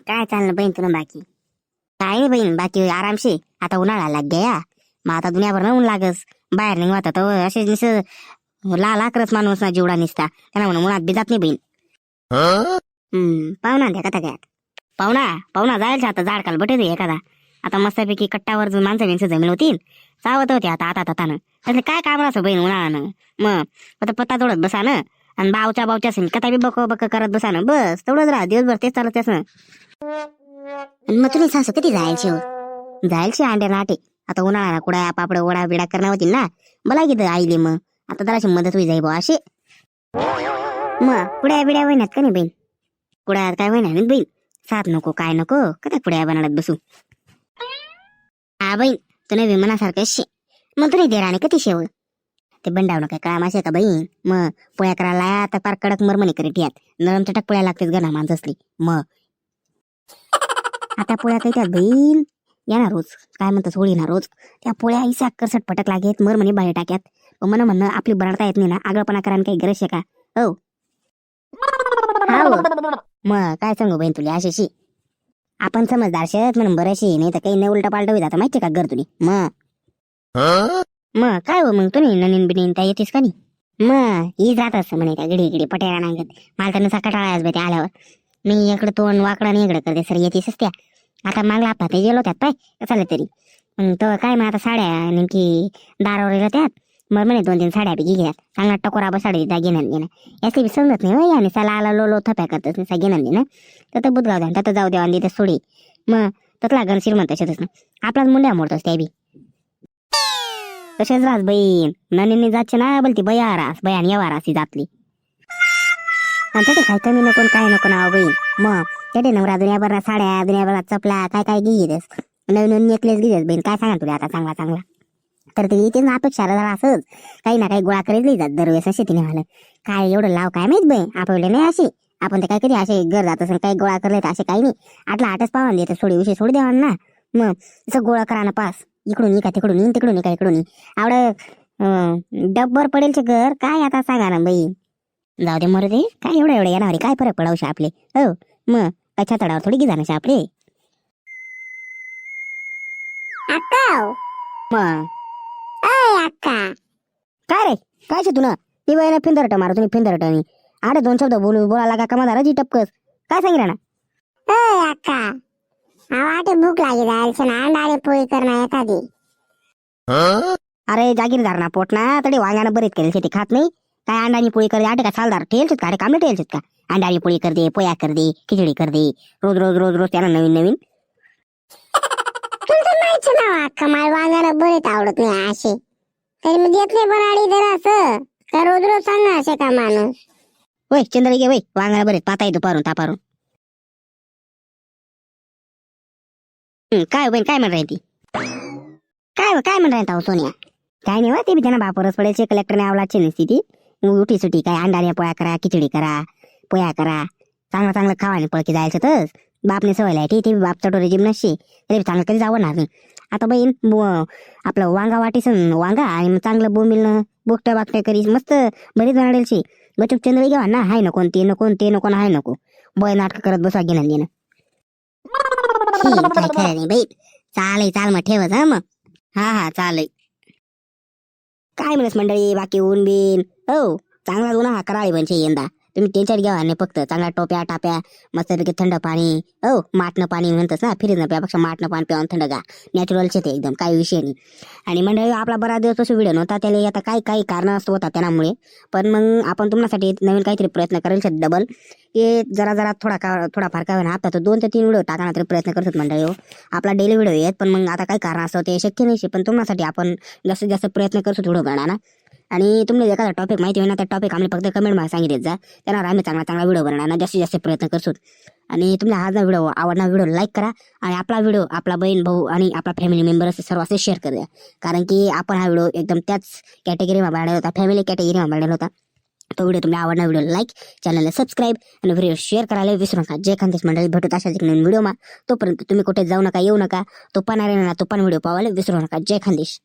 काय चाललं बहीण तुला बाकी? काय नाही बहीण, बाकी आरामशी. आता उन्हाळा लाग गया, मग आता दुनियाभर ऊन लागस. बाहेर निघत तर असे निस लाल आकरच माणूस ना जीवडा निसता त्यांना म्हणून उन्हात बी जात नाही बहीण. पाहुणा द्या का काय? पाहुणा पाहुणा जायचं आता झाड काल बटे एखादा. आता मस्तपैकी कट्टावर माणसं बिनसं जमीन होती, चावत होते आता आता तातानं. त्यातलं काय काम असं बहीण उन्हाळ्यानं. मग आता पत्ता तोडत बसा ना, आणि बावच्या कथा बी बक बक करत बसा ना, बस तेवढंच राहा दिवसभर तेच चालत त्यास ना. मग तुम्ही सासू कधी जायची? जायची अंड्या नाटे. आता उन्हाळा कुडा पापड वडा बिडा करणार होती ना, मला किती आईले मग आता जराशी मदत होई जाई बा अशी. मग कुड्या बिड्या वहिन्यात का नाही बहीण? कुड्यात काय वहिन्या बहीण, साथ नको काय नको कदा कुड्या बनाडत बसू. हा बहीण तुला बी मनासारखं शे. मग तुला दे राणे कधी शेव ते बंडावणं काय काळा मासे का बहीण. मग पोळ्या करायला आता पार कडक मरमणी करीत यात नरम चटक पोळ्या लागतेच गणा माणसं असली. मग आता पोळ्या काही त्यात बहीण येणार रोज, काय म्हणतात होळी ना रोज त्या पोळ्या इसे अक्कर सटपटक लागेत मरमणी बाहेर टाक्यात. मन म्हणणं आपली बनवता येत नाही ना, आगळपणा करायला काही गरज आहे का? हो मग काय सांगू बहीण तुला अशीशी. आपण समजदार शेत म्हणून बरेचशी, नाही तर काही नाही उलटा पालट होईल आता माहिती का घर तुली. मग काय हो मग तुम्ही ननीन बिनीन त्या येतेस का नाही? मग ही जात असं म्हणे का गिडी गिडी पटेरा नांगत. मला तर नुसा कटाळाच बे ते आल्यावर. मी इकडे तोंड वाकडा नाही इकडे करते सर येतेसच त्या. आता मागला आपा ते गेलो त्यात पाय चालेल तरी. मग तो काय मग आता साड्या नेमकी दारावर त्यात मग म्हणे 2-3 साड्या बी घ्यात. चांगला टकोरा बसाडी त्या घेणं घेणं याचे बी समजत नाही हो. याने साला आला लो थप्या करतच नाही घेणं देणं. तर बुधगाव द्या तर जाऊ द्या आणि तिथे सोडी. मग तसला गण श्रीमंत तशातच ना, आपलाच मुंड्या मोडतोस त्या बी तसेच रास बहीण. ननीने जातचे ना बोलती बयारास बयान येवारास ही जातली. आणि ते काय कमी नको काय नको ना बहीण. मग ते नवरा दुनियाभर साड्या दुनियाभर चपला काय काय घेतेस, नवीन नवीन नेकलेस घेतेस बहीण. काय सांगा तुला आता चांगला चांगला तर ते इथे ना अपेक्षा असंच काही ना काही गोळा करीत जात दरवेळेस असे तिने मला. काय एवढं लाव काय माहित बहीण आपल्याला नाही अशी. आपण ते काय कधी असे घर जात असेल काही गोळा करले तर असे काही नाही. आटला आठच पावन देते सोडी विषय सोडी द्यावा ना. मग असं गोळा करा ना पास इकडून का तिकडून येईन तिकडून का इकडून आवडं डब्बर पडेलचे घर काय आता सांगा ना बाई. जाऊ दे मरू दे काय एवढं एवढं येणार काय फरक पडावशे आपले. हो मग काय छातडावर थोडी जाणार आपले. मग काय रे काय शे तुला ती बाईला फिंदरट मारा तुम्ही फिंदरट आणि आडे 2 शब्द बोलायला का कमा जी टपकस काय सांगितलं ना. आवाटे भूक लागी जायचं ना अंडाने पोळी करणं एखादी. अरे जागीरदार ना पोट ना तडे वांग्यानं बरीच केली शेती खात नाही. काय अंडानी पोळी कर दे आटे का सालदार ठेलचेत का अरे कामले ठेलचेत का. अंडानी पोळी कर दे पोया कर दे खिचडी कर दे रोज रोज रोज रोज त्यानं नवीन नवीन. तुला माहिती ना कमाल वांगाला बरेच आवडत नाही असे तरी मी घेतले बनाडी जरा असं का रोज रोज सांगा असे का माणूस. वय चंद्र घे वय वांगाला बरेच पाता येतो पारून तापारून. काय बहीण काय म्हण राही ती काय म्हण राहता सोनिया. काय नाही वा ते बी त्यांना बापरच पडायचे कलेक्टरने आवलाची नसती ती. उठी सुटी काय अंडाने पोळ्या करा खिचडी करा पोया करा चांगलं चांगलं खावाने पळकी जायचं तर बापने सवय लायटी ते बाप चटोरे जिम नसशी तरी चांगलं कधी जावणार नाही. आता बहीण आपलं वांगा वाटीसन वांगा आणि चांगलं बोंबिल बोकट्या बाकट्या करी मस्त बरीच बनाडेलशी बचूक चंद्र घ्यावा ना. हाय नको ते नको ते नको ना हाय नको बय नाटक करत बसा घेणं देणं. काय खरं नाही बाई. चाल मग ठेवच हा मग. हा चालय. काय म्हणस मंडळी बाकी ऊन बिन. हो चांगला ऊन हा कराळी बनचे यंदा. तुम्ही टेन्शन घ्यावा नाही फक्त चांगला टोप्या टाप्या मस्तपैकी थंड पाणी. हो माटणं पाणी म्हणतच ना फ्रीज न प्यापेक्षा माटणं पाणी प्यावून थंड गा नॅचरलचे ते एकदम काही विषय नाही. आणि मंडळी आपला बराच दिवस तसं व्हिडिओ नव्हता त्याला आता काही कारण असतो होता त्यामुळे. पण मग आपण तुमच्यासाठी नवीन काहीतरी प्रयत्न करायचे डबल की जरा थोडाफार काय होणार आता तर 2 ते 3 व्हिडिओ टाकणार तरी प्रयत्न करतात मंडळी. हो आपला डेली व्हिडिओ येत पण मग आता काही कारण असतं ते शक्य नाही. पण तुमच्यासाठी आपण जास्तीत जास्त प्रयत्न करतो व्हिडिओ बनवणार. आणि तुम्हाला एखादा टॉपिक माहिती होईल ना त्या टॉपिक आम्ही फक्त कमेंटमध्ये सांगितलं जा त्यावर आम्ही चांगला व्हिडिओ बनवणार जास्तीत जास्त प्रयत्न करतो. आणि तुम्हाला हा व्हिडिओ आवडणार व्हिडिओ लाईक करा आणि आपला व्हिडिओ आपला बहीण भाऊ आणि आपला फॅमिली मेंबर सर्वांचे शेअर करूया. कारण की आपण हा व्हिडिओ एकदम त्याच कॅटेगरीमध्ये बनवला होता फॅमिली कॅटेगरीमध्ये बनवला होता. तो व्हिडिओ तुम्हाला आवडणार व्हिडिओ लाईक चॅनलला सबस्क्राईब आणि व्हिडिओ शेअर करायला विसरू नका. जय खानदेश मंडळी भेटत अशाच एक नवीन व्हिडिओ मा. तोपर्यंत तुम्ही कुठे जाऊ नका येऊ नका. तो पण व्हिडिओ पाहायला विसरू नका. जय खानदेश.